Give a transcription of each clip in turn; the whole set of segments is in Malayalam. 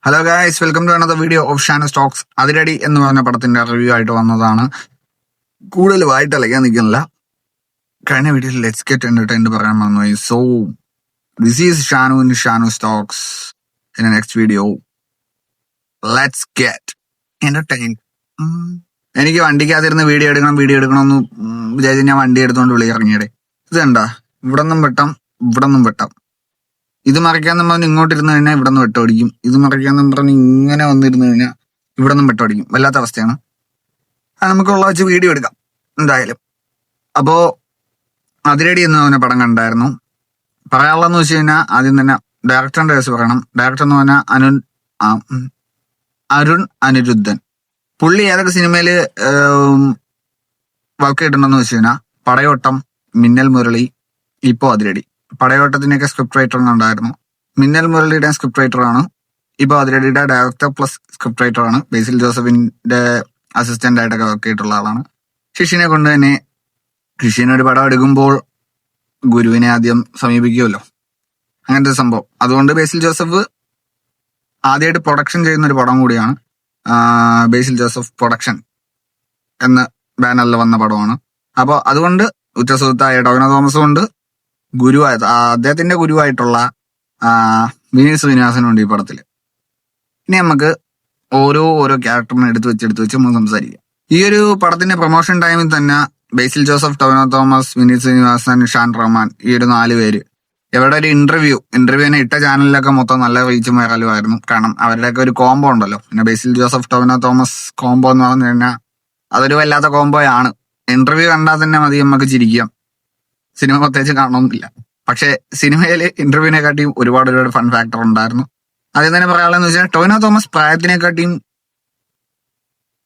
Hello guys, welcome to another video of Shanu stocks. Athiradi എന്ന് പറഞ്ഞ പടത്തിന്റെ റിവ്യൂ ആയിട്ട് വന്നതാണ്. കൂടുതൽ വായിട്ട് അലയ്ക്കാൻ നിൽക്കുന്നില്ല. കഴിഞ്ഞ വീഡിയോയിൽ ലെറ്റ്സ് ഗെറ്റ് എന്റർടൈൻഡ് പറയാൻ വന്നു. So this is Shanu in Shanu Stokes. In next video let's get entertained. എനിക്ക് വണ്ടിക്കകത്തിരുന്ന് വീഡിയോ എടുക്കണം എന്ന് വിചാരിച്ച് ഞാൻ വണ്ടി എടുത്തോണ്ട് വിളി ഇറങ്ങിയടെ. ഇത് കണ്ടാ, ഇവിടെ നിന്നും വെട്ടാം, ഇവിടെ നിന്നും വെട്ടാം. ഇത് മറിക്കാന്ന് പറഞ്ഞ് ഇങ്ങോട്ട് ഇരുന്ന് കഴിഞ്ഞാൽ ഇവിടെ നിന്ന് വെട്ടോടിക്കും. ഇത് മറിക്കാന്ന് പറഞ്ഞ് ഇങ്ങനെ വന്നിരുന്ന് കഴിഞ്ഞാൽ ഇവിടെ നിന്നും വെട്ടോടിക്കും. വല്ലാത്ത അവസ്ഥയാണ്. അത് നമുക്കുള്ള വെച്ച് വീഡിയോ എടുക്കാം എന്തായാലും. അപ്പോ അതിരടി എന്ന് പറഞ്ഞ പടം കണ്ടായിരുന്നു. പറയാനുള്ളതെന്ന് വെച്ച് കഴിഞ്ഞാൽ ആദ്യം തന്നെ ഡയറക്ടറിന്റെ കേസ് പറയണം. ഡയറക്ടർ എന്ന് പറഞ്ഞാൽ അരുൺ അനിരുദ്ധൻ. പുള്ളി ഏതൊക്കെ സിനിമയില് വർക്ക് ചെയ്തിട്ടുണ്ടെന്ന് വെച്ച് കഴിഞ്ഞാൽ പടയോട്ടം, മിന്നൽ മുരളി, ഇപ്പോ അതിരടി. പടയോട്ടത്തിന്റെയൊക്കെ സ്ക്രിപ്റ്റ് റൈറ്റർ ഉണ്ടായിരുന്നു. മിന്നൽ മുരളിയുടെ സ്ക്രിപ്റ്റ് റൈറ്റർ ആണ്. ഇപ്പൊ അതിരടിയുടെ ഡയറക്ടർ പ്ലസ് സ്ക്രിപ്റ്റ് റൈറ്റർ ആണ്. ബേസിൽ ജോസഫിന്റെ അസിസ്റ്റന്റ് ആയിട്ടൊക്കെ വർക്ക് ചെയ്തിട്ടുള്ള ആളാണ്. ശിഷ്യനെ കൊണ്ട് തന്നെ ശിഷ്യനെ ഒരു പടം എടുക്കുമ്പോൾ ഗുരുവിനെ ആദ്യം സമീപിക്കുമല്ലോ, അങ്ങനത്തെ സംഭവം. അതുകൊണ്ട് ബേസിൽ ജോസഫ് ആദ്യമായിട്ട് പ്രൊഡക്ഷൻ ചെയ്യുന്ന ഒരു പടം കൂടിയാണ്. ബേസിൽ ജോസഫ് പ്രൊഡക്ഷൻ എന്ന ബാനറിൽ വന്ന പടമാണ്. അപ്പോൾ അതുകൊണ്ട് ഉറ്റസുഹൃത്തായ ടോവിനോ തോമസ് കൊണ്ട് അദ്ദേഹത്തിന്റെ ഗുരുവായിട്ടുള്ള വിനീത് ശ്രീനിവാസനുണ്ട് ഈ പടത്തില്. ഇനി നമുക്ക് ഓരോ ക്യാരക്ടറിനെ എടുത്ത് വെച്ച് നമുക്ക് സംസാരിക്കാം. ഈ ഒരു പടത്തിന്റെ പ്രൊമോഷൻ ടൈമിൽ തന്നെ ബേസിൽ ജോസഫ്, ടോവിനോ തോമസ്, വിനീത് ശ്രീനിവാസൻ, ഷാൻ റഹ്മാൻ, ഈ ഒരു 4 പേര് ഇവരുടെ ഒരു ഇന്റർവ്യൂ തന്നെ ഇട്ട ചാനലിലൊക്കെ മൊത്തം നല്ല റീച്ചും വൈറലുമായിരുന്നു. കാരണം അവരുടെയൊക്കെ ഒരു കോംബോ ഉണ്ടല്ലോ. പിന്നെ ബേസിൽ ജോസഫ്, ടോവിനോ തോമസ് കോംബോ എന്ന് പറഞ്ഞു കഴിഞ്ഞാൽ അതൊരു വല്ലാത്ത കോംബോയാണ്. ഇന്റർവ്യൂ കണ്ടാൽ തന്നെ മതി നമുക്ക് ചിരിക്കാം. സിനിമ പ്രത്യേകിച്ച് കാണണമെന്നില്ല. പക്ഷെ സിനിമയില് ഇന്റർവ്യൂവിനെക്കാട്ടിയും ഒരുപാട് ഫൺ ഫാക്ടർ ഉണ്ടായിരുന്നു. ആദ്യം തന്നെ പറയാനുള്ളതെന്ന് വെച്ചാൽ ടോവിനോ തോമസ് പ്രായത്തിനെക്കാട്ടിയും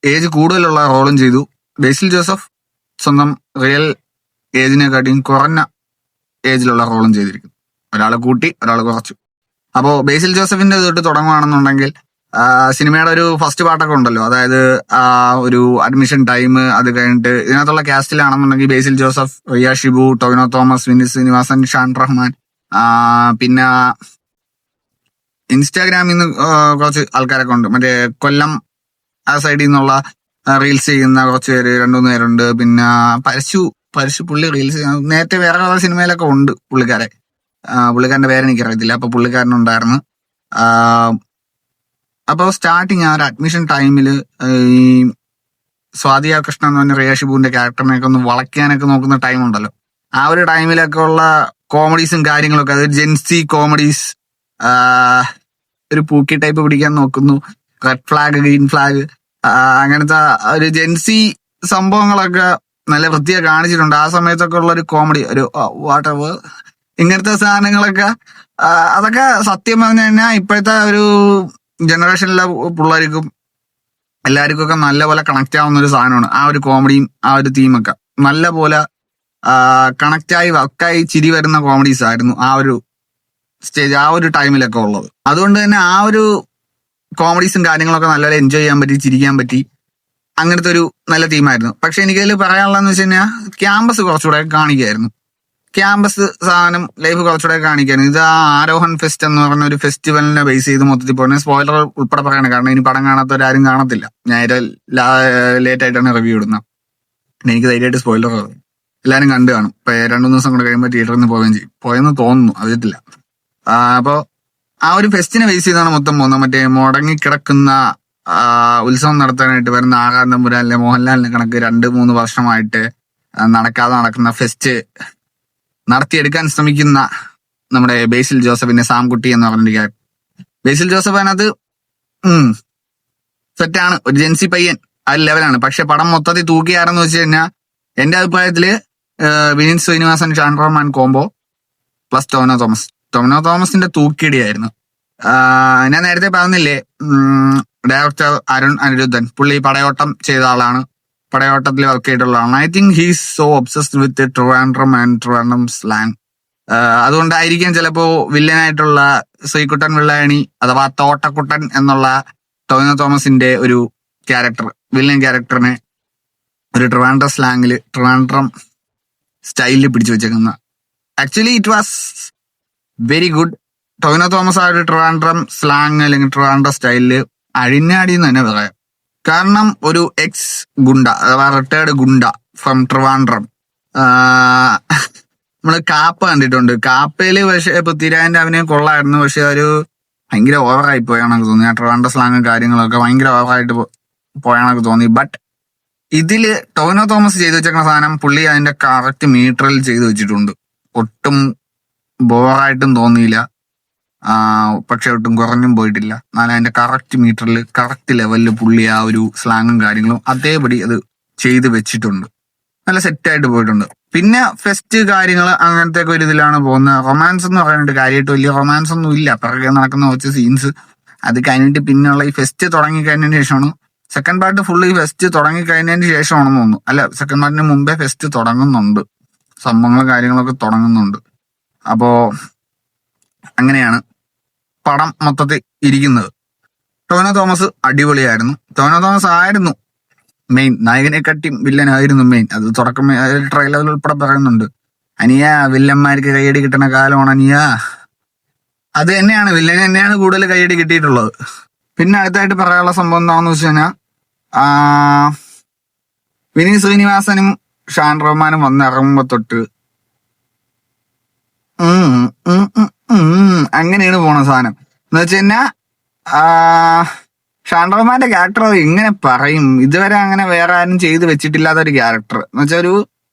ഏജ് കൂടുതലുള്ള റോളും ചെയ്തു. ബേസിൽ ജോസഫ് സ്വന്തം റിയൽ ഏജിനെക്കാട്ടിയും കുറഞ്ഞ ഏജിലുള്ള റോളും ചെയ്തിരിക്കുന്നു. ഒരാളെ കൂട്ടി, ഒരാൾ കുറച്ചു. അപ്പോ ബേസിൽ ജോസഫിന്റെ തൊട്ട് തുടങ്ങുകയാണെന്നുണ്ടെങ്കിൽ സിനിമയുടെ ഒരു ഫസ്റ്റ് പാർട്ടൊക്കെ ഉണ്ടല്ലോ. അതായത് ഒരു അഡ്മിഷൻ ടൈം, അത് കഴിഞ്ഞിട്ട് ഇതിനകത്തുള്ള കാസ്റ്റിലാണെന്നുണ്ടെങ്കിൽ ബേസിൽ ജോസഫ്, റിയ ഷിബു, ടോവിനോ തോമസ്, വിനീത് ശ്രീനിവാസൻ, ഷാൻ റഹ്മാൻ, പിന്നെ ഇൻസ്റ്റാഗ്രാമിൽ നിന്ന് കുറച്ച് ആൾക്കാരൊക്കെ ഉണ്ട്. മറ്റേ കൊല്ലം ആ സൈഡിൽ നിന്നുള്ള റീൽസ് ചെയ്യുന്ന കുറച്ച് പേര്, 2-3 പേരുണ്ട്. പിന്നെ പരശു പുള്ളി റീൽസ് നേരത്തെ വേറെ പല സിനിമയിലൊക്കെ ഉണ്ട് പുള്ളിക്കാരന്റെ പേരെനിക്കറിയത്തില്ല. അപ്പൊ പുള്ളിക്കാരനുണ്ടായിരുന്നു. അപ്പോൾ സ്റ്റാർട്ടിങ് ആ ഒരു അഡ്മിഷൻ ടൈമിൽ ഈ സ്വാതിയ കൃഷ്ണ എന്ന് പറഞ്ഞ റിയ ഷിബുവിന്റെ ക്യാരക്ടറിനെയൊക്കെ ഒന്ന് വളയ്ക്കാനൊക്കെ നോക്കുന്ന ടൈം ഉണ്ടല്ലോ. ആ ഒരു ടൈമിലൊക്കെ ഉള്ള കോമഡീസും കാര്യങ്ങളൊക്കെ, അത് ജെൻസി കോമഡീസ്, ഒരു പൂക്കി ടൈപ്പ് പിടിക്കാൻ നോക്കുന്നു, റെഡ് ഫ്ലാഗ്, ഗ്രീൻ ഫ്ലാഗ്, അങ്ങനത്തെ ഒരു ജെൻസി സംഭവങ്ങളൊക്കെ നല്ല വൃത്തിയായി കാണിച്ചിട്ടുണ്ട്. ആ സമയത്തൊക്കെ ഉള്ള ഒരു കോമഡി, ഒരു വാട്ട് എവർ, ഇങ്ങനത്തെ സാധനങ്ങളൊക്കെ അതൊക്കെ സത്യം പറഞ്ഞു കഴിഞ്ഞാൽ ഇപ്പോഴത്തെ ഒരു ജനറേഷനിലെ പിള്ളേർക്കും എല്ലാവർക്കും ഒക്കെ നല്ലപോലെ കണക്ട് ആവുന്ന ഒരു സാധനമാണ്. ആ ഒരു കോമഡിയും ആ ഒരു തീമൊക്കെ നല്ലപോലെ കണക്റ്റായി വർക്കായി ചിരി വരുന്ന കോമഡീസ് ആയിരുന്നു ആ ഒരു സ്റ്റേജ്, ആ ഒരു ടൈമിലൊക്കെ ഉള്ളത്. അതുകൊണ്ട് തന്നെ ആ ഒരു കോമഡീസും കാര്യങ്ങളൊക്കെ നല്ലപോലെ എൻജോയ് ചെയ്യാൻ പറ്റി, ചിരിക്കാൻ പറ്റി. അങ്ങനത്തെ ഒരു നല്ല തീമായിരുന്നു. പക്ഷെ എനിക്കതിൽ പറയാനുള്ളതെന്ന് വെച്ച് കഴിഞ്ഞാൽ ക്യാമ്പസ് കുറച്ചുകൂടെ കാണിക്കായിരുന്നു. ക്യാമ്പസ് സാധനം ലൈഫ് കുറച്ചുകൂടെ കാണിക്കായിരുന്നു. ഇത് ആ ആരോഹൺ ഫെസ്റ്റ് എന്ന് പറഞ്ഞ ഒരു ഫെസ്റ്റിവലിനെ ബേസ് ചെയ്ത് മൊത്തത്തിൽ പോകുന്നത്. സ്പോയിലർ ഉൾപ്പെടെ പറയണം, കാരണം ഇനി പടം കാണാത്തവരാരും കാണത്തില്ല. ഞാൻ ലേറ്റ് ആയിട്ടാണ് റിവ്യൂ ഇടുന്നത്. എനിക്ക് ധൈര്യമായിട്ട് സ്പോയിലർ എല്ലാവരും കണ്ടു കാണും. ഇപ്പൊ 2-3 ദിവസം കൂടെ കഴിയുമ്പോൾ തിയേറ്ററിൽ നിന്ന് പോവുകയും ചെയ്യും. പോയെന്ന് തോന്നുന്നു, അറിയത്തില്ല. അപ്പോ ആ ഒരു ഫെസ്റ്റിനെ ബേസ് ചെയ്താണ് മൊത്തം പോകുന്നത്. മറ്റേ മുടങ്ങിക്കിടക്കുന്ന ഉത്സവം നടത്താനായിട്ട് വരുന്ന ആകാശ് തമ്പുരാനിലെ മോഹൻലാലിനെ കണക്ക് 2-3 വർഷമായിട്ട് നടക്കാതെ നടക്കുന്ന ഫെസ്റ്റ് നടത്തിയെടുക്കാൻ ശ്രമിക്കുന്ന നമ്മുടെ ബേസിൽ ജോസഫിന്റെ സാംകുട്ടി എന്ന് പറഞ്ഞൊരു ക്യാരക്ടർ. ബേസിൽ ജോസഫ് അതിനകത്ത് സെറ്റാണ്, ഒരു ജെൻസി പയ്യൻ, ആ ലെവലാണ്. പക്ഷെ പടം മൊത്തത്തിൽ തൂക്കിയാരെന്ന് വെച്ച് കഴിഞ്ഞാൽ എന്റെ അഭിപ്രായത്തില് വിനീത് ശ്രീനിവാസൻ, ഷാൻ റഹ്മാൻ കോംബോ പ്ലസ് ടോവിനോ തോമസിന്റെ തൂക്കിയിടിയായിരുന്നു. ഞാൻ നേരത്തെ പറഞ്ഞില്ലേ, ഡയറക്ടർ അരുൺ അനിരുദ്ധൻ, പുള്ളി പടയോട്ടം ചെയ്ത ആളാണ്, പടയോട്ടത്തിൽ വർക്ക് ചെയ്തിട്ടുള്ളതാണ്. I think he's so obsessed with Trivandrum slang. അതുകൊണ്ടായിരിക്കും ചിലപ്പോ വില്ലനായിട്ടുള്ള ശ്രീകുട്ടൻ വെള്ളായണി അഥവാ തോട്ടക്കുട്ടൻ എന്നുള്ള ടോവിനോ തോമസിന്റെ ഒരു ക്യാരക്ടർ, വില്ലൻ ക്യാരക്ടറിനെ ഒരു ട്രിവാൻഡ്രം സ്ലാങ്ങില്, ട്രിവാൻഡ്രം സ്റ്റൈലിൽ പിടിച്ചു വെച്ചേക്കുന്ന. Actually it was very good. Tovino Thomas ആ ഒരു ട്രിവാൻഡ്രം സ്ലാങ് അല്ലെങ്കിൽ ട്രിവാൻഡ്രം സ്റ്റൈലില് അഴിഞ്ഞാടി എന്ന് തന്നെ പറയാം. കാരണം ഒരു എക്സ് ഗുണ്ട അഥവാ റിട്ടയർഡ് ഗുണ്ട ഫ്രം ട്രിവാൻഡ്രം. നമ്മള് കാപ്പ കണ്ടിട്ടുണ്ട്. കാപ്പയില് പക്ഷെ പൃഥ്വിരാജിന്റെ അഭിനയം കൊള്ളായിരുന്നു. പക്ഷെ ഒരു ഭയങ്കര ഓവറായി പോയാണെന്ന് തോന്നി. ആ ട്രിവാൻഡ്രം സ്ലാങ് കാര്യങ്ങളൊക്കെ ഭയങ്കര ഓവറായിട്ട് പോയാണെന്ന് തോന്നി. ബട്ട് ഇതില് ടൊവിനോ തോമസ് ചെയ്തു വെച്ചേക്കുന്ന സാധനം പുള്ളി അതിന്റെ കറക്റ്റ് മീറ്ററിൽ ചെയ്തു വെച്ചിട്ടുണ്ട്. ഒട്ടും ബോറായിട്ടും തോന്നിയില്ല. പക്ഷെ ഒട്ടും കുറഞ്ഞും പോയിട്ടില്ല. എന്നാൽ അതിന്റെ കറക്റ്റ് മീറ്ററിൽ കറക്റ്റ് ലെവലിൽ പുള്ളി ആ ഒരു സ്ലാങ്ങും കാര്യങ്ങളും അതേപടി അത് ചെയ്ത് വെച്ചിട്ടുണ്ട്. നല്ല സെറ്റായിട്ട് പോയിട്ടുണ്ട്. പിന്നെ ഫെസ്റ്റ് കാര്യങ്ങൾ അങ്ങനത്തെ ഒരു ഇതിലാണ് പോകുന്നത്. റൊമാൻസ് എന്ന് പറയാനായിട്ട് കാര്യമായിട്ട് വലിയ റൊമാൻസ് ഒന്നും ഇല്ല. പിറകെ നടക്കുന്ന കുറച്ച് സീൻസ് അത് കഴിഞ്ഞിട്ട് പിന്നെയുള്ള ഈ ഫെസ്റ്റ് തുടങ്ങി കഴിഞ്ഞതിന് ശേഷമാണ് സെക്കൻഡ് പാർട്ട് ഫുള്ള് ഈ ഫെസ്റ്റ് തുടങ്ങി കഴിഞ്ഞതിന് ശേഷമാണെന്ന് തോന്നുന്നു. അല്ല, സെക്കൻഡ് പാർട്ടിന് മുമ്പേ ഫെസ്റ്റ് തുടങ്ങുന്നുണ്ട്. സംഭവങ്ങളും കാര്യങ്ങളൊക്കെ തുടങ്ങുന്നുണ്ട്. അപ്പോ അങ്ങനെയാണ് പടം മൊത്തത്തിൽ ഇരിക്കുന്നത്. ടൊവിനോ തോമസ് അടിപൊളിയായിരുന്നു. ടൊവിനോ തോമസ് ആയിരുന്നു മെയിൻ. നായകനെക്കാട്ടി വില്ലനായിരുന്നു മെയിൻ. അത് തുടക്കം ട്രെയിലറിൽ ഉൾപ്പെടെ പറയുന്നുണ്ട്. അനിയ വില്ലന്മാർക്ക് കൈയടി കിട്ടുന്ന കാലമാണ് അനിയ. അത് തന്നെയാണ്, വില്ലന് തന്നെയാണ് കൂടുതൽ കൈയടി കിട്ടിയിട്ടുള്ളത്. പിന്നെ അടുത്തായിട്ട് പറയാനുള്ള സംഭവം എന്താണെന്ന് വെച്ച് കഴിഞ്ഞാൽ വിനീത് ശ്രീനിവാസനും ഷാൻ റഹ്മാനും വന്നിറങ്ങുമ്പോ തൊട്ട് അങ്ങനെയാണ് പോണ സാധനം എന്ന് വെച്ച് കഴിഞ്ഞാൽ ഷാൻ റഹ്മാന്റെ ക്യാരക്ടർ എങ്ങനെ പറയും, ഇതുവരെ അങ്ങനെ വേറെ ആരും ചെയ്ത് വെച്ചിട്ടില്ലാത്ത ഒരു ക്യാരക്ടർ എന്ന് വെച്ചാൽ ഒരു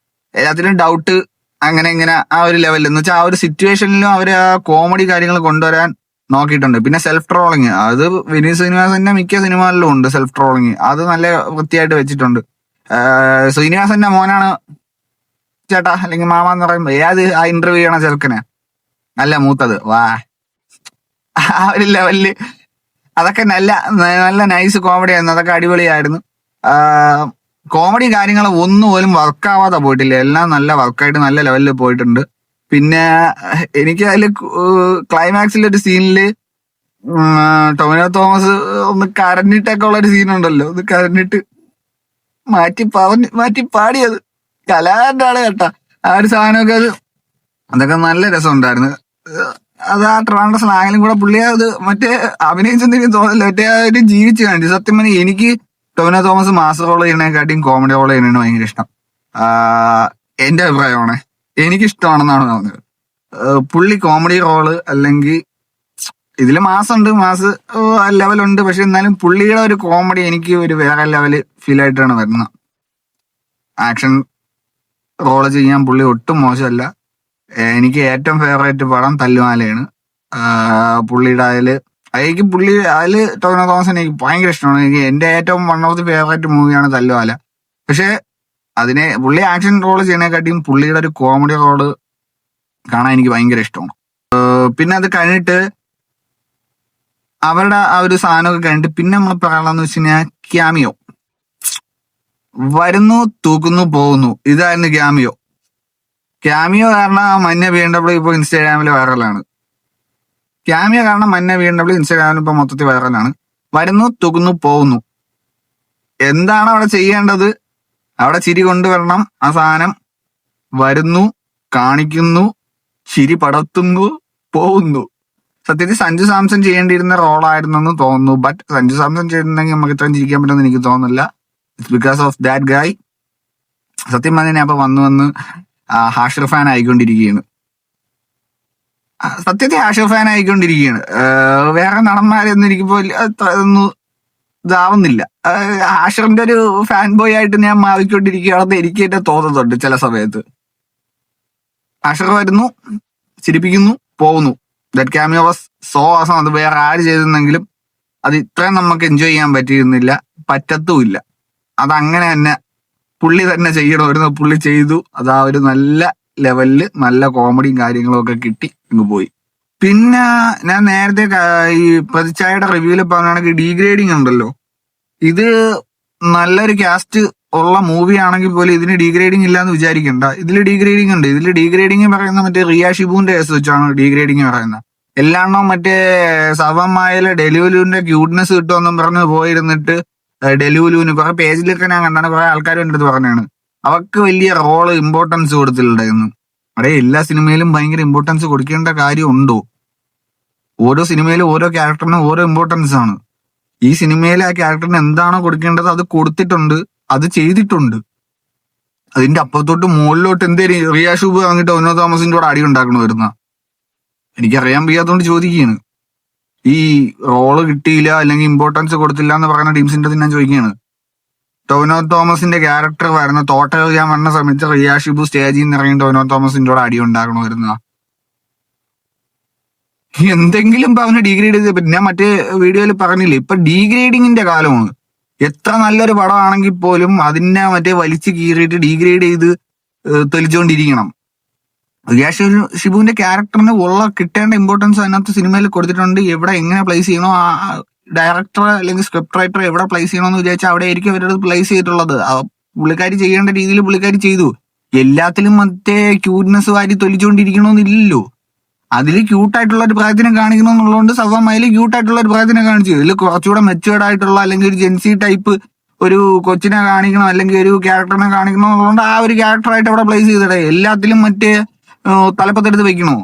എല്ലാത്തിനും ഡൗട്ട് അങ്ങനെ ഇങ്ങനെ ആ ഒരു ലെവലിൽ എന്ന് വെച്ചാൽ ആ ഒരു സിറ്റുവേഷനിലും അവർ ആ കോമഡി കാര്യങ്ങൾ കൊണ്ടുവരാൻ നോക്കിയിട്ടുണ്ട്. പിന്നെ സെൽഫ് ട്രോളിങ്, അത് വിനീത് ശ്രീനിവാസന്റെ മിക്ക സിനിമകളിലും ഉണ്ട്. സെൽഫ് ട്രോളിങ് അത് നല്ല വൃത്തിയായിട്ട് വെച്ചിട്ടുണ്ട്. ശ്രീനിവാസന്റെ മോനാണ് ചേട്ടാ അല്ലെങ്കിൽ മാമ എന്ന് പറയുമ്പോ ഏത് ആ ഇന്റർവ്യൂ ചെയ്യണ ചെറുക്കനെ നല്ല മൂത്തത് വാ ആ ഒരു ലെവലില് അതൊക്കെ നല്ല നല്ല നൈസ് കോമഡി ആയിരുന്നു. അതൊക്കെ അടിപൊളിയായിരുന്നു. കോമഡി കാര്യങ്ങൾ ഒന്നും പോലും വർക്കാവാതെ പോയിട്ടില്ല. എല്ലാം നല്ല വർക്കായിട്ട് നല്ല ലെവലിൽ പോയിട്ടുണ്ട്. പിന്നെ എനിക്ക് അതിൽ ക്ലൈമാക്സിലൊരു സീനില് ടൊവിനോ തോമസ് ഒന്ന് കരഞ്ഞിട്ടൊക്കെ ഉള്ളൊരു സീനുണ്ടല്ലോ, ഒന്ന് കരഞ്ഞിട്ട് മാറ്റി പാടിയത് കലാകാരൻ്റെ ആള് കേട്ടാ. ആ ഒരു സാധനമൊക്കെ അതൊക്കെ നല്ല രസമുണ്ടായിരുന്നു. അത് ആ ട്രിവാൻഡ്രം സ്ലാങ്ങിലും കൂടെ പുള്ളി അത് മറ്റേ അഭിനയിച്ചെന്തെങ്കിലും തോന്നില്ല, മറ്റേ ഒരു ജീവിച്ച് കാണിച്ചു. സത്യം പറഞ്ഞാൽ എനിക്ക് ടൊവിനോ തോമസ് മാസ് റോൾ ചെയ്യണേക്കാട്ടിയും കോമഡി റോൾ ചെയ്യണേന് ഭയങ്കര ഇഷ്ടം. എന്റെ അഭിപ്രായമാണ്, എനിക്കിഷ്ടമാണെന്നാണ് തോന്നുന്നത്. പുള്ളി കോമഡി റോള് അല്ലെങ്കിൽ ഇതില് മാസുണ്ട്, മാസ് ലെവലുണ്ട്. പക്ഷെ എന്നാലും പുള്ളിയുടെ ഒരു കോമഡി എനിക്ക് ഒരു വേറെ ലെവല് ഫീൽ ആയിട്ടാണ് വരുന്നത്. ആക്ഷൻ റോള് ചെയ്യാൻ പുള്ളി ഒട്ടും മോശമല്ല. എനിക്ക് ഏറ്റവും ഫേവറേറ്റ് പടം തല്ലുമാലയാണ്. പുള്ളിയുടെ എനിക്ക് പുള്ളി അതില് ടൊവിനോ തോമസിനെ എനിക്ക് ഭയങ്കര ഇഷ്ടമാണ്. എനിക്ക് എന്റെ ഏറ്റവും വൺ ഓഫ് ദി ഫേവറേറ്റ് മൂവിയാണ് തല്ലുമാല. പക്ഷെ അതിനെ പുള്ളി ആക്ഷൻ റോള് ചെയ്യണേക്കാട്ടിയും പുള്ളിയുടെ ഒരു കോമഡി റോള് കാണാൻ എനിക്ക് ഭയങ്കര ഇഷ്ടമാണ്. പിന്നെ അത് കഴിഞ്ഞിട്ട് അവരുടെ ആ ഒരു സാധനമൊക്കെ കഴിഞ്ഞിട്ട് പിന്നെ നമ്മൾ പറയാനുള്ളതെന്ന് വെച്ച് കഴിഞ്ഞാൽ ക്യാമിയോ വരുന്നു, തൂക്കുന്നു, പോകുന്നു. ഇതായിരുന്നു ക്യാമിയോ. ക്യാമിയോ കാരണം മഞ്ഞ BMW ഇപ്പൊ ഇൻസ്റ്റാഗ്രാമിൽ വൈറലാണ്. ക്യാമിയോ കാരണം മഞ്ഞ BMW ഇൻസ്റ്റാഗ്രാമിൽ ഇപ്പൊ മൊത്തത്തിൽ വൈറലാണ്. വരുന്നു, തൂക്കുന്നു, പോകുന്നു. എന്താണ് അവിടെ ചെയ്യേണ്ടത്? അവിടെ ചിരി കൊണ്ടുവരണം. ആ സാധനം വരുന്നു, കാണിക്കുന്നു, ചിരി പടർത്തുന്നു, പോകുന്നു. സത്യത്തിൽ സഞ്ജു സാംസൺ ചെയ്യേണ്ടിയിരുന്ന റോളായിരുന്നെന്ന് തോന്നുന്നു. ബട്ട് സഞ്ജു സാംസൺ ചെയ്തിരുന്നെങ്കിൽ നമുക്ക് ഇത്രയും ചിരിക്കാൻ പറ്റുമെന്ന് എനിക്ക് തോന്നുന്നില്ല. ഇറ്റ്സ് ബിക്കോസ് ഓഫ് ദാറ്റ് ഗായ്. സത്യം പറഞ്ഞാൽ ഞാൻ ഇപ്പൊ വന്ന് ഹാഷിർ ഫാൻ ആയിക്കൊണ്ടിരിക്കുകയാണ്. സത്യത്തിൽ ഹാഷിർ ഫാൻ ആയിക്കൊണ്ടിരിക്കുകയാണ്. വേറെ നടന്മാരൊന്നും എനിക്കിപ്പോ ഒന്നും ഇതാവുന്നില്ല. ഹാഷിറിന്റെ ഒരു ഫാൻ ബോയ് ആയിട്ട് ഞാൻ മാറിക്കൊണ്ടിരിക്കുകയാണെന്ന് എനിക്ക് തന്നെ തോന്നുന്നുണ്ട് ചില സമയത്ത്. ഹാഷിർ വരുന്നു, ചിരിപ്പിക്കുന്നു, പോകുന്നു. That cameo was so awesome. അത് വേറെ ആര് ചെയ്തിരുന്നെങ്കിലും അത് ഇത്രയും നമുക്ക് എൻജോയ് ചെയ്യാൻ പറ്റിയിരുന്നില്ല, പറ്റത്തുമില്ല. അതങ്ങനെ തന്നെ പുള്ളി തന്നെ ചെയ്യണമായിരുന്നു. പുള്ളി ചെയ്തു. അത് ആ ഒരു നല്ല ലെവലില് നല്ല കോമഡിയും കാര്യങ്ങളും ഒക്കെ കിട്ടി അങ്ങ് പോയി. പിന്നെ ഞാൻ നേരത്തെ ഈ പ്രതിച്ഛായയുടെ റിവ്യൂല് പറഞ്ഞാണെങ്കിൽ ഡീഗ്രേഡിങ് ഉണ്ടല്ലോ, ഇത് നല്ലൊരു കാസ്റ്റ് ഉള്ള മൂവി ആണെങ്കിൽ പോലും ഇതിന് ഡീഗ്രേഡിങ് ഇല്ലാന്ന് വിചാരിക്കണ്ട. ഇതിൽ ഡീഗ്രേഡിങ് ഉണ്ട്. ഇതിൽ ഡീഗ്രേഡിങ് പറയുന്ന മറ്റേ റിയ ഷിബുവിന്റെ കേസ് വെച്ചാണ് ഡീഗ്രേഡിങ് പറയുന്നത്. എല്ലാണ്ണവും മറ്റേ സവമായാലും ഡെലുലുവിന്റെ ക്യൂട്ട്നെസ് കിട്ടുമെന്നും പറഞ്ഞ് പോയിരുന്നിട്ട് ഡെലുലുവിന് കുറെ പേജിലൊക്കെ ഞാൻ കണ്ടാണ് കുറെ ആൾക്കാർ എൻ്റെ അടുത്ത് പറഞ്ഞാണ് അവർക്ക് വലിയ റോള് ഇമ്പോർട്ടൻസ് കൊടുത്തിട്ടുണ്ടായിരുന്നു. അവിടെ എല്ലാ സിനിമയിലും ഭയങ്കര ഇമ്പോർട്ടൻസ് കൊടുക്കേണ്ട കാര്യം ഉണ്ടോ? ഓരോ സിനിമയിലും ഓരോ ക്യാരക്ടറിനും ഓരോ ഇമ്പോർട്ടൻസ് ആണ്. ഈ സിനിമയിൽ ആ ക്യാരക്ടറിന് എന്താണോ കൊടുക്കേണ്ടത് അത് കൊടുത്തിട്ടുണ്ട്, അത് ചെയ്തിട്ടുണ്ട്. അതിന്റെ അപ്പുറത്തോട്ട് മുകളിലോട്ട് എന്തേലും റിയ ഷൂബ് വാങ്ങിട്ട് ഒനോ തോമസിന്റെ കൂടെ അടി ഉണ്ടാക്കണമായിരുന്ന എനിക്കറിയാൻ വയ്യാത്തോണ്ട് ചോദിക്കുകയാണ്. ഈ റോള് കിട്ടിയില്ല അല്ലെങ്കിൽ ഇമ്പോർട്ടൻസ് കൊടുത്തില്ല എന്ന് പറയുന്ന ടീംസിന്റെ ഞാൻ ചോദിക്കുകയാണ്. ടൊവിനോ തോമസിന്റെ ക്യാരക്ടർ വരുന്ന തോട്ട എഴുതാൻ വന്ന സമയത്ത് റിയ ഷിബു സ്റ്റേജിൽ നിന്ന് ഇറങ്ങി ടൊവിനോ തോമസിന്റെ കൂടെ അടി ഉണ്ടാക്കണമായിരുന്ന എന്തെങ്കിലും പറഞ്ഞ് ഡീഗ്രേഡ് ചെയ്ത് പറ്റും. ഞാൻ മറ്റേ വീഡിയോയിൽ പറഞ്ഞില്ലേ, ഇപ്പൊ ഡീഗ്രേഡിങ്ങിന്റെ കാലമാണ്. എത്ര നല്ലൊരു പടമാണെങ്കിൽ പോലും അതിനെ മറ്റേ വലിച്ചു കീറിയിട്ട് ഡീഗ്രേഡ് ചെയ്ത് തെളിച്ചുകൊണ്ടിരിക്കണം. റിയ ഷിബുവിന്റെ ക്യാരക്ടറിന് ഉള്ള കിട്ടേണ്ട ഇമ്പോർട്ടൻസ് അതിനകത്ത് സിനിമയിൽ കൊടുത്തിട്ടുണ്ട്. എവിടെ എങ്ങനെ പ്ലേസ് ചെയ്യണോ, ആ ഡയറക്ടർ അല്ലെങ്കിൽ സ്ക്രിപ്റ്റ് റൈറ്റർ എവിടെ പ്ലേസ് ചെയ്യണമെന്ന് വിചാരിച്ചാൽ അവിടെ ആയിരിക്കും അവരുടെ പ്ലേസ് ചെയ്തിട്ടുള്ളത്. പുള്ളിക്കാരി ചെയ്യേണ്ട രീതിയിൽ പുള്ളിക്കാരി ചെയ്തു. എല്ലാത്തിലും മറ്റേ ക്യൂട്ട്നെസ് വാരി തൊലിച്ചുകൊണ്ടിരിക്കണമെന്നില്ലല്ലോ. അതിൽ ക്യൂട്ടായിട്ടുള്ള ഒരു പ്രായത്തിനെ കാണിക്കണം എന്നുള്ളതുകൊണ്ട് സവമയിൽ ക്യൂട്ടായിട്ടുള്ള ഒരു പ്രായത്തിനെ കാണിച്ചു. ഇതിൽ കുറച്ചുകൂടെ മെച്ചുവേർഡ് ആയിട്ടുള്ള അല്ലെങ്കിൽ ഒരു ജെൻസി ടൈപ്പ് ഒരു കൊച്ചിനെ കാണിക്കണം അല്ലെങ്കിൽ ഒരു ക്യാരക്ടറിനെ കാണിക്കണം എന്നുള്ളതുകൊണ്ട് ആ ഒരു ക്യാരക്ടറായിട്ട് അവിടെ പ്ലേസ് ചെയ്തിടേ. എല്ലാത്തിലും മറ്റേ തലപ്പത്തെടുത്ത് വെക്കണോ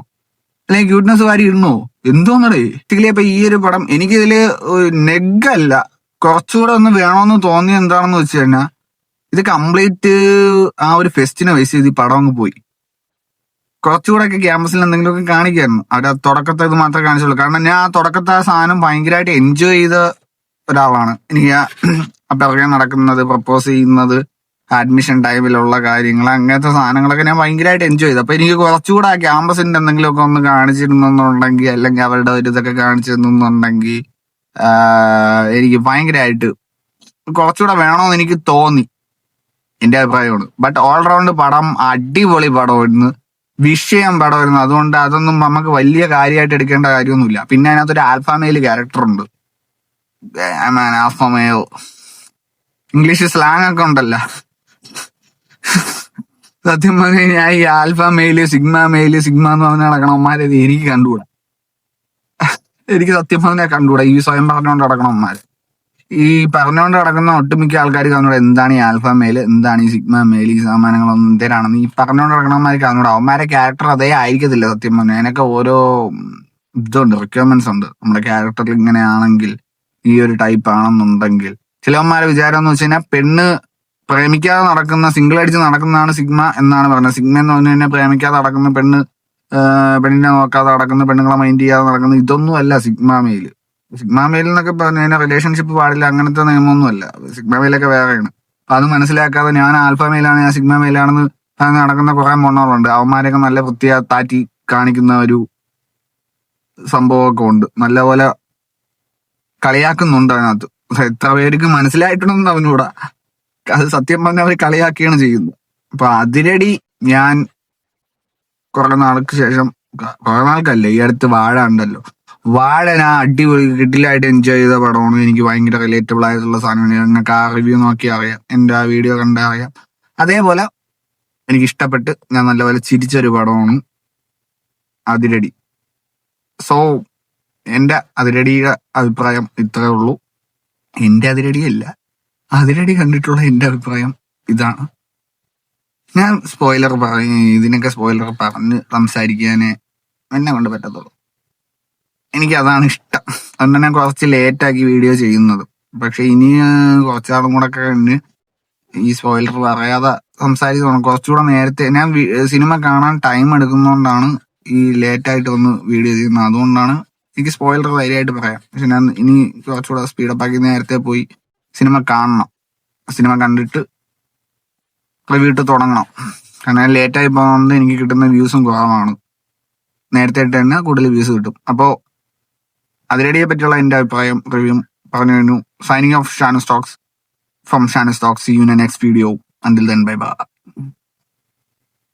അല്ലെങ്കിൽ ക്യൂട്ട്നെസ് വാരി ഇടണോ എന്തോന്നടേ. അപ്പൊ ഈ ഒരു പടം എനിക്കിതില് നെഗല്ല, കുറച്ചുകൂടെ ഒന്ന് വേണമെന്ന് തോന്നിയ എന്താണെന്ന് വെച്ച് കഴിഞ്ഞാൽ ഇത് കംപ്ലീറ്റ് ആ ഒരു ഫെസ്റ്റിനെ ബേസ് ചെയ്ത് ഈ പടം അങ്ങ് പോയി. കുറച്ചുകൂടെ ഒക്കെ ക്യാമ്പസിൽ എന്തെങ്കിലുമൊക്കെ കാണിക്കായിരുന്നു. അവിടെ തുടക്കത്തെ ഇത് മാത്രമേ കാണിച്ചുള്ളൂ. കാരണം ഞാൻ ആ തുടക്കത്തെ ആ സാധനം ഭയങ്കരമായിട്ട് എൻജോയ് ചെയ്ത ഒരാളാണ്. എനിക്ക് ആ പിറകെ നടക്കുന്നത്, പ്രപ്പോസ് ചെയ്യുന്നത്, അഡ്മിഷൻ ടൈമിലുള്ള കാര്യങ്ങൾ, അങ്ങനത്തെ സാധനങ്ങളൊക്കെ ഞാൻ ഭയങ്കരമായിട്ട് എൻജോയ് ചെയ്തു. അപ്പൊ എനിക്ക് കുറച്ചുകൂടെ ആ ക്യാമ്പസിന്റെ എന്തെങ്കിലുമൊക്കെ ഒന്ന് കാണിച്ചിരുന്നെന്നുണ്ടെങ്കിൽ, അല്ലെങ്കിൽ അവരുടെ ഒരു ഇതൊക്കെ കാണിച്ചിരുന്നെന്നുണ്ടെങ്കിൽ എനിക്ക് ഭയങ്കരമായിട്ട് കുറച്ചുകൂടെ വേണമെന്ന് എനിക്ക് തോന്നി. എന്റെ അഭിപ്രായമാണ്. ബട്ട് ഓൾറൗണ്ട് പടം അടിപൊളി പടമായിരുന്നു, വിഷയം പടമായിരുന്നു. അതുകൊണ്ട് അതൊന്നും നമുക്ക് വലിയ കാര്യമായിട്ട് എടുക്കേണ്ട കാര്യമൊന്നുമില്ല. പിന്നെ അതിനകത്തൊരു ആൽഫാമെയിൽ ക്യാരക്ടർ ഉണ്ട്. ആൽഫാമെയോ ഇംഗ്ലീഷ് സ്ലാങ് ഒക്കെ ഉണ്ടല്ലോ. സത്യം പറഞ്ഞാൽ ഞാൻ ഈ ആൽഫ മെയില് സിഗ്മ എന്ന് പറഞ്ഞ നടക്കണവന്മാരെ എനിക്ക് കണ്ടുകൂടാ. എനിക്ക് സത്യം പറഞ്ഞാൽ കണ്ടുകൂടാ ഈ സ്വയം പറഞ്ഞുകൊണ്ട് നടക്കണവന്മാര്. ഈ പറഞ്ഞുകൊണ്ട് നടക്കുന്ന ഒട്ടുമിക്ക ആൾക്കാർ കാണൂടാ എന്താണ് ഈ ആൽഫ മെയില്, എന്താണ് ഈ സിഗ്മ മെയിൽ, ഈ സാമാനങ്ങളൊന്നും എന്തേരാണെന്ന് ഈ പറഞ്ഞുകൊണ്ട് നടക്കണവന്മാര് കാണൂടാ. അവന്മാരെ ക്യാരക്ടർ അതേ ആയിരിക്കത്തില്ല സത്യം പറഞ്ഞാൽ. അതിനൊക്കെ ഓരോ ഇതുണ്ട്, റിക്വയർമെന്റ്സ് ഉണ്ട്. നമ്മുടെ ക്യാരക്ടറിൽ ഇങ്ങനെയാണെങ്കിൽ, ഈ ഒരു ടൈപ്പ് ആണെന്നുണ്ടെങ്കിൽ. ചിലവന്മാരെ വിചാരം എന്ന് വെച്ച് കഴിഞ്ഞാൽ പെണ്ണ് പ്രേമിക്കാതെ നടക്കുന്ന, സിംഗിൾ അടിച്ച് നടക്കുന്നതാണ് സിഗ്മ എന്നാണ് പറഞ്ഞത്. സിഗ്മ എന്ന് പറഞ്ഞു കഴിഞ്ഞാൽ പ്രേമിക്കാതെ നടക്കുന്ന പെണ്ണിനെ നോക്കാതെ നടക്കുന്ന, പെണ്ണുങ്ങളെ മൈൻഡ് ചെയ്യാതെ നടക്കുന്ന, ഇതൊന്നും അല്ല സിഗ്മ മെയിൽ. സിഗ്മ മെയിൽ എന്നൊക്കെ പറഞ്ഞു കഴിഞ്ഞാൽ റിലേഷൻഷിപ്പ് പാടില്ല, അങ്ങനത്തെ നിയമമൊന്നും അല്ല. സിഗ്മ മെയിലൊക്കെ വേറെയാണ്. അപ്പൊ അത് മനസ്സിലാക്കാതെ ഞാൻ ആൽഫ മെയിലാണ്, ഞാൻ സിഗ്മ മെയിലാണെന്ന് നടക്കുന്ന കുറെ മൊണ്ണകളുണ്ട്. അവന്മാരെയൊക്കെ നല്ല വൃത്തിയാ താറ്റി കാണിക്കുന്ന ഒരു സംഭവമൊക്കെ ഉണ്ട്. നല്ലപോലെ കളിയാക്കുന്നുണ്ട് അതിനകത്ത്. എത്ര പേർക്ക് മനസ്സിലായിട്ടുണ്ടെന്ന് അവനൂടാ. അത് സത്യം പറഞ്ഞാൽ അവർ കളിയാക്കിയാണ് ചെയ്യുന്നത്. അപ്പൊ അതിരടി ഞാൻ കുറെ നാൾക്ക് ശേഷം, കുറെ നാൾക്കല്ല, ഈ അടുത്ത് വാഴ ഉണ്ടല്ലോ, വാഴ ഞാൻ അടിപൊളി കിട്ടിലായിട്ട് എൻജോയ് ചെയ്ത പടമാണ്. എനിക്ക് ഭയങ്കര റിലേറ്റബിൾ ആയിട്ടുള്ള സാധനമാണ്. നിങ്ങൾക്ക് ആ റിവ്യൂ നോക്കി അറിയാം, എന്റെ ആ വീഡിയോ കണ്ടാൽ അറിയാം. അതേപോലെ എനിക്ക് ഇഷ്ടപ്പെട്ട് ഞാൻ നല്ലപോലെ ചിരിച്ചൊരു പടമാണ് അതിരടി. സോ എന്റെ അതിരടിയുടെ അഭിപ്രായം ഇത്രേ ഉള്ളൂ. എന്റെ അതിരടിയല്ല, അതിരടി കണ്ടിട്ടുള്ള എന്റെ അഭിപ്രായം ഇതാണ്. ഞാൻ സ്പോയിലർ ഇതിനൊക്കെ സ്പോയിലർ പറഞ്ഞ് സംസാരിക്കാനേ എന്നെ കൊണ്ട് പറ്റത്തുള്ളൂ. എനിക്ക് അതാണ് ഇഷ്ടം. അതുകൊണ്ട് ഞാൻ കുറച്ച് ലേറ്റാക്കി വീഡിയോ ചെയ്യുന്നത്. പക്ഷെ ഇനി കുറച്ചാളും കൂടെ ഒക്കെ കഴിഞ്ഞ് ഈ സ്പോയിലർ പറയാതെ സംസാരിച്ചു കുറച്ചുകൂടെ നേരത്തെ. ഞാൻ സിനിമ കാണാൻ ടൈം എടുക്കുന്നതുകൊണ്ടാണ് ഈ ലേറ്റായിട്ട് വന്ന് വീഡിയോ ചെയ്യുന്നത്. അതുകൊണ്ടാണ് എനിക്ക് സ്പോയിലർ ധൈര്യമായിട്ട് പറയാം. പക്ഷെ ഞാൻ ഇനി കുറച്ചുകൂടെ സ്പീഡപ്പ് ആക്കി നേരത്തെ പോയി സിനിമ കാണണം. സിനിമ കണ്ടിട്ട് റിവ്യൂ ഇട്ട് തുടങ്ങണം. കാരണം ലേറ്റായി പോകുന്നത് എനിക്ക് കിട്ടുന്ന വ്യൂസും കുറവാണ്. നേരത്തെ ഇട്ട് തന്നെ കൂടുതൽ വ്യൂസ് കിട്ടും. അപ്പോൾ അതിരടിയെ പറ്റിയുള്ള എൻ്റെ അഭിപ്രായം റിവ്യൂ പറഞ്ഞു കഴിഞ്ഞു. Signing off Shanu Stokes from Shanu Stokes. See you in the next video. Until then, bye bye.